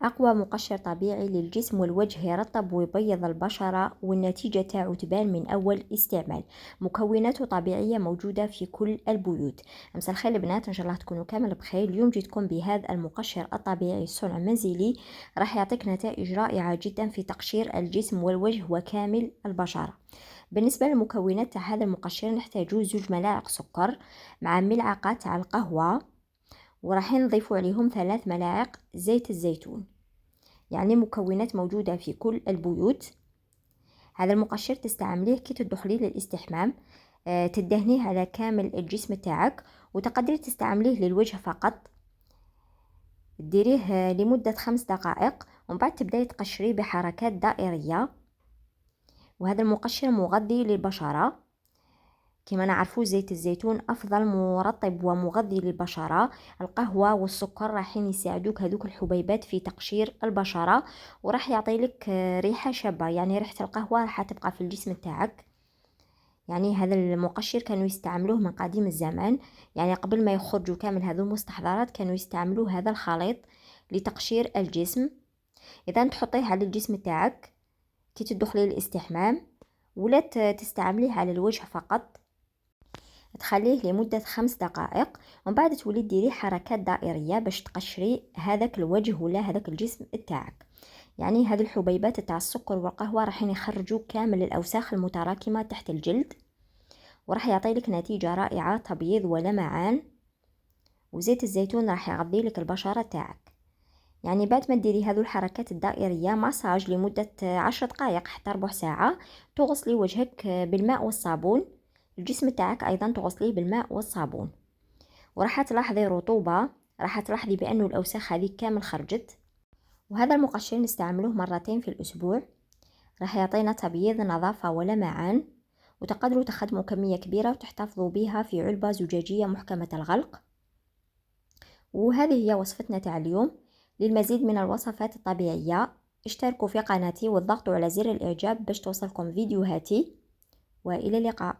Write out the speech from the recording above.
أقوى مقشر طبيعي للجسم والوجه يرطب ويبيض البشرة، والنتيجة تاعو تبان من أول استعمال. مكوناته طبيعية موجودة في كل البيوت. مساء الخير البنات، إن شاء الله تكونوا كامل بخير. اليوم جيتكم بهذا المقشر الطبيعي صنع منزلي، راح يعطيك نتائج رائعة جدا في تقشير الجسم والوجه وكامل البشرة. بالنسبة للمكونات تاع هذا المقشر نحتاجو 2 ملاعق سكر مع ملعقة تاع القهوة، وراح نضيفوا عليهم 3 ملاعق زيت الزيتون. يعني مكونات موجودة في كل البيوت. هذا المقشر تستعمليه كي تدخليه للاستحمام، تدهنيه على كامل الجسم تاعك، وتقدري تستعمليه للوجه فقط. ديريه لمدة 5 دقائق ومن بعد تبداي تقشريه بحركات دائرية. وهذا المقشر مغذي للبشرة، كما نعرفوا زيت الزيتون أفضل مرطب ومغذي للبشرة. القهوة والسكر راحين يساعدوك هذوك الحبيبات في تقشير البشرة، وراح يعطي لك ريحة شابة. يعني ريحة القهوة راح تبقى في الجسم تاعك. يعني هذا المقشر كانوا يستعملوه من قديم الزمان، يعني قبل ما يخرجوا كامل هذو المستحضرات كانوا يستعملوا هذا الخليط لتقشير الجسم. إذا تحطيه على الجسم تاعك كي تدخلي الاستحمام، ولا تستعمليه على الوجه فقط، تخليه لمدة 5 دقائق ومن بعد تولي ديري حركات دائرية باش تقشري هذاك الوجه ولا هذاك الجسم تاعك. يعني هذه الحبيبات تاع السكر والقهوة راح يخرجوا كامل الأوساخ المتراكمة تحت الجلد، وراح يعطي لك نتيجة رائعة، تبييض ولمعان. وزيت الزيتون راح يغذي لك البشرة تاعك. يعني بعد ما ديري هذو الحركات الدائرية مساج لمدة 10 دقائق حتى ربع ساعة، تغسلي وجهك بالماء والصابون. الجسم تاعك أيضا تغسليه بالماء والصابون، وراح تلاحظي رطوبة، راح تلاحظي بأنه الأوساخ هذه كامل خرجت. وهذا المقشر نستعملوه مرتين في الأسبوع، راح يعطينا تبييض، نظافة ولمعان. وتقدروا تخدموا كمية كبيرة وتحتفظوا بها في علبة زجاجية محكمة الغلق. وهذه هي وصفتنا تاع اليوم. للمزيد من الوصفات الطبيعية اشتركوا في قناتي واضغطوا على زر الإعجاب باش توصلكم فيديوهاتي، وإلى اللقاء.